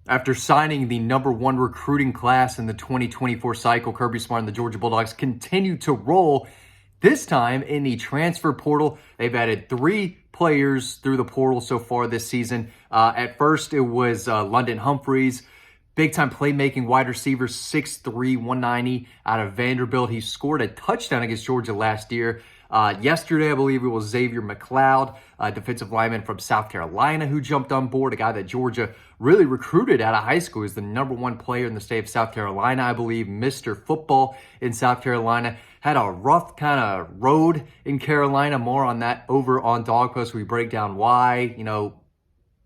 After signing the #1 recruiting class in the 2024 cycle, Kirby Smart and the Georgia Bulldogs continue to roll, this time in the transfer portal. They've added 3 players through the portal so far this season. At first, it was London Humphreys, big-time playmaking wide receiver, 6'3", 190 out of Vanderbilt. He scored a touchdown against Georgia last year. Yesterday, I believe it was Xavier McLeod, a defensive lineman from South Carolina who jumped on board, a guy that Georgia really recruited out of high school. He's the #1 player in the state of South Carolina, I believe, Mr. Football in South Carolina. Had a rough kind of road in Carolina. More on that over on Dawg Post. We break down why,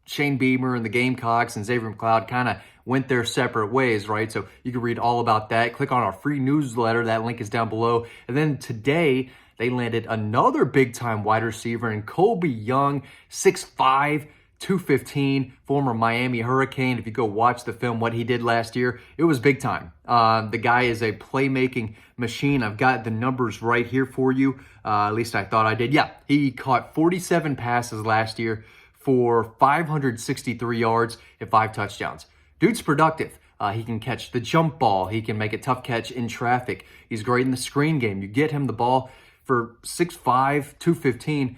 Shane Beamer and the Gamecocks and Xavier McLeod kind of went their separate ways, right? So you can read all about that. Click on our free newsletter. That link is down below. And then today, they landed another big-time wide receiver in Colby Young, 6'5", 215, former Miami Hurricane. If you go watch the film, what he did last year, it was big time. The guy is a playmaking machine. I've got the numbers right here for you. At least I thought I did. Yeah, he caught 47 passes last year for 563 yards and 5 touchdowns. Dude's productive. He can catch the jump ball. He can make a tough catch in traffic. He's great in the screen game. You get him the ball for 6'5", 215.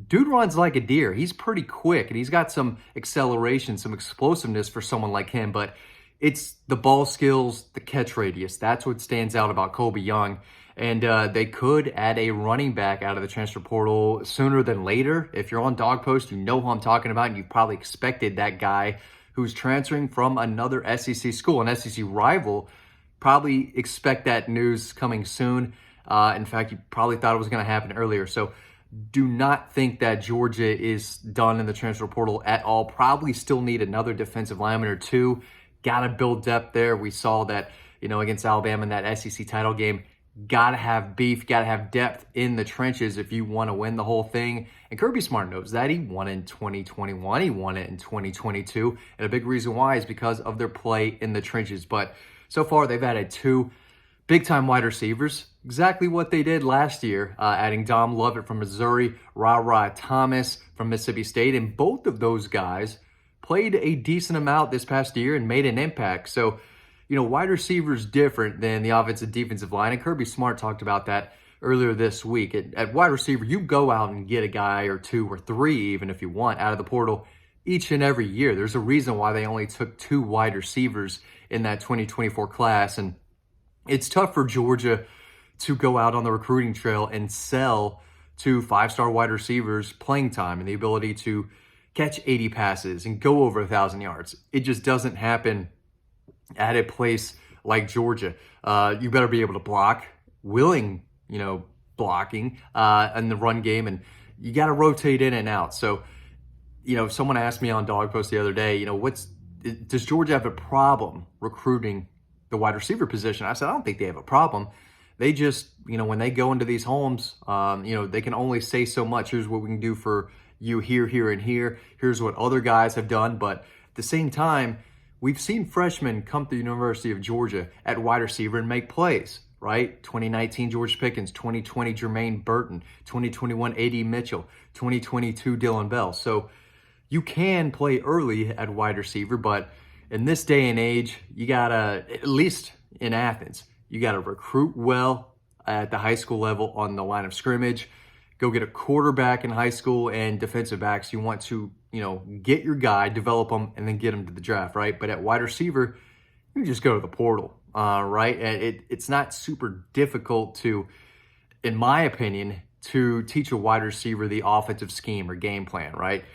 Dude runs like a deer. He's pretty quick, and he's got some acceleration, some explosiveness for someone like him, but it's the ball skills, the catch radius. That's what stands out about Colby Young. And they could add a running back out of the transfer portal sooner than later. If you're on Dawg Post, you know who I'm talking about, and you probably expected that guy who's transferring from another SEC school, an SEC rival. Probably expect that news coming soon. In fact, you probably thought it was going to happen earlier. So do not think that Georgia is done in the transfer portal at all. Probably still need another defensive lineman or 2. Got to build depth there. We saw that, against Alabama in that SEC title game. Got to have beef, got to have depth in the trenches if you want to win the whole thing. And Kirby Smart knows that. He won in 2021. He won it in 2022. And a big reason why is because of their play in the trenches. But so far, they've added 2 big-time wide receivers, exactly what they did last year, adding Dom Lovett from Missouri, Ra Thomas from Mississippi State, and both of those guys played a decent amount this past year and made an impact. So, wide receivers different than the offensive defensive line, and Kirby Smart talked about that earlier this week. At wide receiver, you go out and get a guy or 2 or 3, even if you want, out of the portal each and every year. There's a reason why they only took 2 wide receivers in that 2024 class, and it's tough for Georgia to go out on the recruiting trail and sell to 5-star wide receivers playing time and the ability to catch 80 passes and go over 1,000 yards. It just doesn't happen at a place like Georgia. You better be able to block, blocking in the run game, and you got to rotate in and out. So, someone asked me on Dawg Post the other day, does Georgia have a problem recruiting the wide receiver position? I said, I don't think they have a problem. They just, when they go into these homes, they can only say so much. Here's what we can do for you here, here, and here. Here's what other guys have done. But at the same time, we've seen freshmen come to the University of Georgia at wide receiver and make plays, right? 2019, George Pickens, 2020, Jermaine Burton, 2021, A.D. Mitchell, 2022, Dylan Bell. So you can play early at wide receiver, but in this day and age, you gotta, at least in Athens, you gotta recruit well at the high school level on the line of scrimmage. Go get a quarterback in high school and defensive backs. You want to, get your guy, develop him, and then get him to the draft, right? But at wide receiver, you just go to the portal, right? And it's not super difficult to, in my opinion, to teach a wide receiver the offensive scheme or game plan, right?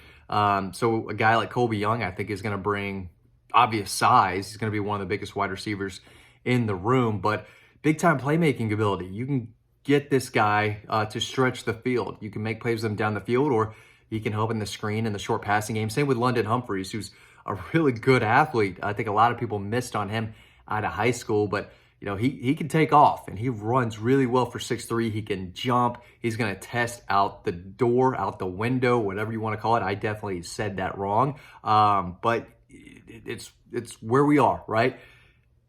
So a guy like Colby Young, I think, is going to bring obvious size. He's going to be one of the biggest wide receivers in the room, but big-time playmaking ability. You can get this guy to stretch the field. You can make plays with him down the field, or he can help in the screen and the short passing game. Same with London Humphreys, who's a really good athlete. I think a lot of people missed on him out of high school, but he can take off, and he runs really well for 6'3". He can jump. He's going to test out the door, out the window, whatever you want to call it. I definitely said that wrong, but it's where we are, right?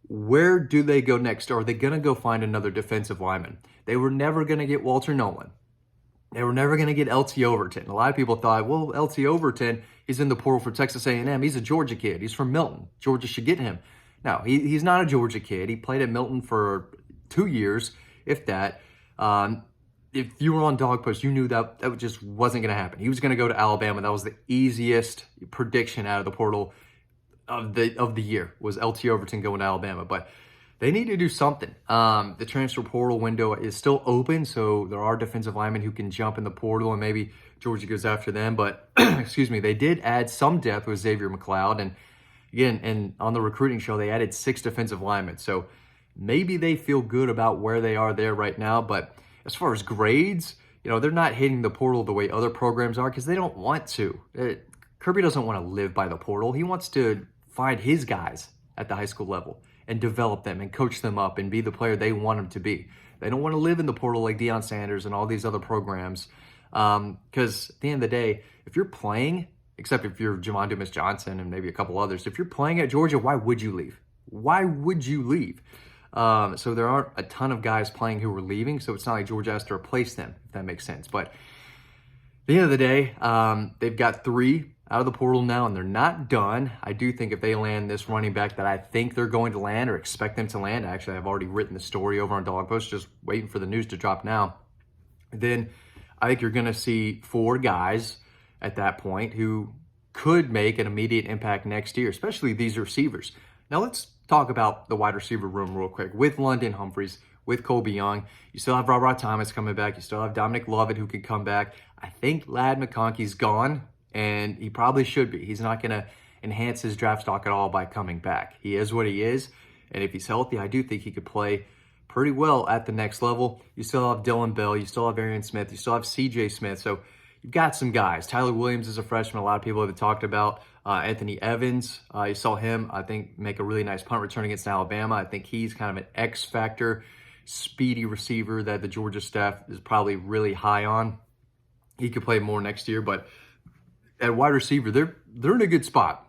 Where do they go next? Are they going to go find another defensive lineman? They were never going to get Walter Nolan. They were never going to get LT Overton. A lot of people thought, well, LT Overton, he's in the portal for Texas A&M. He's a Georgia kid. He's from Milton. Georgia should get him. No, he's not a Georgia kid. He played at Milton for 2 years, if that. If you were on Dawg Post, you knew that just wasn't going to happen. He was going to go to Alabama. That was the easiest prediction out of the portal of the year, was LT Overton going to Alabama. But they need to do something. The transfer portal window is still open, so there are defensive linemen who can jump in the portal, and maybe Georgia goes after them. But, excuse me, they did add some depth with Xavier McLeod. And, again, and on the recruiting show, they added 6 defensive linemen. So maybe they feel good about where they are there right now. But as far as grades, they're not hitting the portal the way other programs are because they don't want to. Kirby doesn't want to live by the portal. He wants to find his guys at the high school level and develop them and coach them up and be the player they want them to be. They don't want to live in the portal like Deion Sanders and all these other programs. Because at the end of the day, if you're playing, except if you're Javon Dumas-Johnson and maybe a couple others, if you're playing at Georgia, why would you leave? Why would you leave? So there aren't a ton of guys playing who are leaving, so it's not like Georgia has to replace them, if that makes sense. But at the end of the day, they've got 3 out of the portal now, and they're not done. I do think if they land this running back that I think they're going to land or expect them to land, actually, I've already written the story over on Dawg Post, just waiting for the news to drop now, then I think you're going to see 4 guys at that point who could make an immediate impact next year, especially these receivers. Now let's talk about the wide receiver room real quick. With London Humphreys, with Colby Young, you still have Robert Thomas coming back. You still have Dominic Lovett who could come back. I think Ladd McConkey's gone, and he probably should be. He's not going to enhance his draft stock at all by coming back. He is what he is, and if he's healthy, I do think he could play pretty well at the next level. You still have Dylan Bell. You still have Arian Smith. You still have CJ Smith. So you've got some guys. Tyler Williams is a freshman. A lot of people have talked about. Anthony Evans, you saw him, I think, make a really nice punt return against Alabama. I think he's kind of an X factor, speedy receiver that the Georgia staff is probably really high on. He could play more next year, but at wide receiver, they're in a good spot,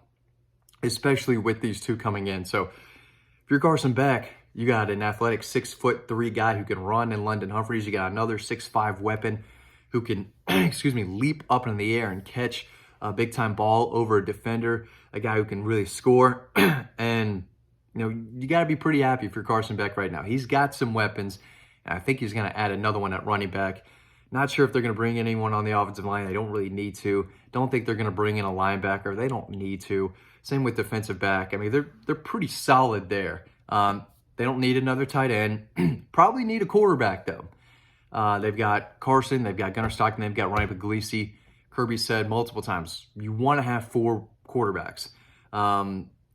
especially with these 2 coming in. So if you're Carson Beck, you got an athletic 6'3" guy who can run in London Humphreys. You got another 6'5" weapon who can, leap up in the air and catch a big-time ball over a defender, a guy who can really score. And, you got to be pretty happy for Carson Beck right now. He's got some weapons, and I think he's going to add another one at running back. Not sure if they're going to bring anyone on the offensive line. They don't really need to. Don't think they're going to bring in a linebacker. They don't need to. Same with defensive back. I mean, they're pretty solid there. They don't need another tight end. Probably need a quarterback, though. They've got Carson. They've got Gunnar Stockton. They've got Ryan Puglisi. Kirby said multiple times, you want to have 4 quarterbacks,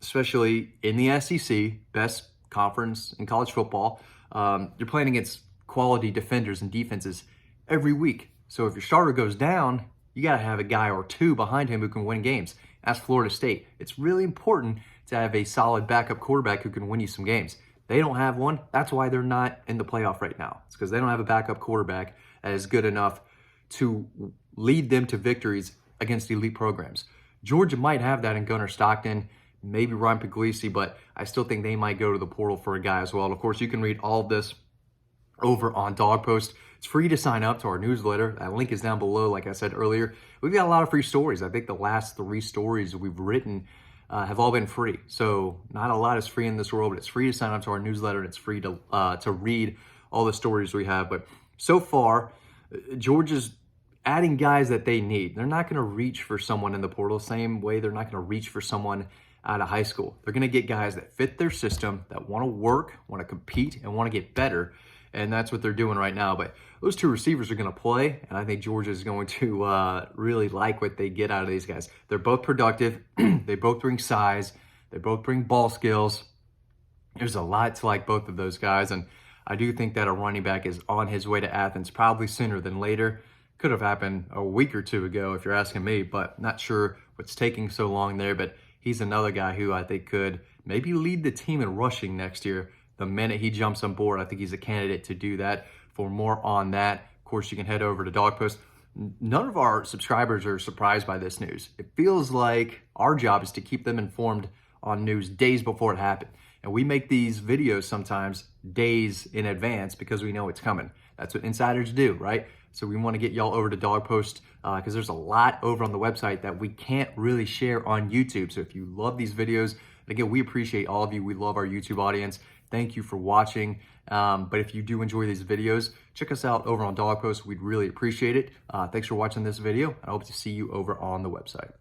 especially in the SEC, best conference in college football. You're playing against quality defenders and defenses every week. So if your starter goes down, you got to have a guy or 2 behind him who can win games. That's Florida State. It's really important to have a solid backup quarterback who can win you some games. They don't have one. That's why they're not in the playoff right now. It's because they don't have a backup quarterback that is good enough to lead them to victories against elite programs. Georgia might have that in Gunnar Stockton, maybe Ryan Puglisi, but I still think they might go to the portal for a guy as well. And of course, you can read all of this over on Dawg Post. It's free to sign up to our newsletter. That link is down below, like I said earlier. We've got a lot of free stories. I think the last 3 stories we've written have all been free. So not a lot is free in this world, but it's free to sign up to our newsletter, and it's free to read all the stories we have. But so far, Georgia's adding guys that they need. They're not going to reach for someone in the portal same way they're not going to reach for someone out of high school. They're going to get guys that fit their system, that want to work, want to compete, and want to get better. And that's what they're doing right now. But those 2 receivers are going to play, and I think Georgia is going to really like what they get out of these guys. They're both productive. They both bring size. They both bring ball skills. There's a lot to like both of those guys, and I do think that a running back is on his way to Athens, probably sooner than later. Could have happened a week or 2 ago if you're asking me, but not sure what's taking so long there. But he's another guy who I think could maybe lead the team in rushing next year. The minute he jumps on board, I think he's a candidate to do that. For more on that, of course, you can head over to Dawg Post. None of our subscribers are surprised by this news. It feels like our job is to keep them informed on news days before it happened. And we make these videos sometimes days in advance because we know it's coming. That's what insiders do, right? So we want to get y'all over to Dawg Post because there's a lot over on the website that we can't really share on YouTube. So if you love these videos, again, we appreciate all of you. We love our YouTube audience. Thank you for watching. But if you do enjoy these videos, check us out over on Dawg Post. We'd really appreciate it. Thanks for watching this video. I hope to see you over on the website.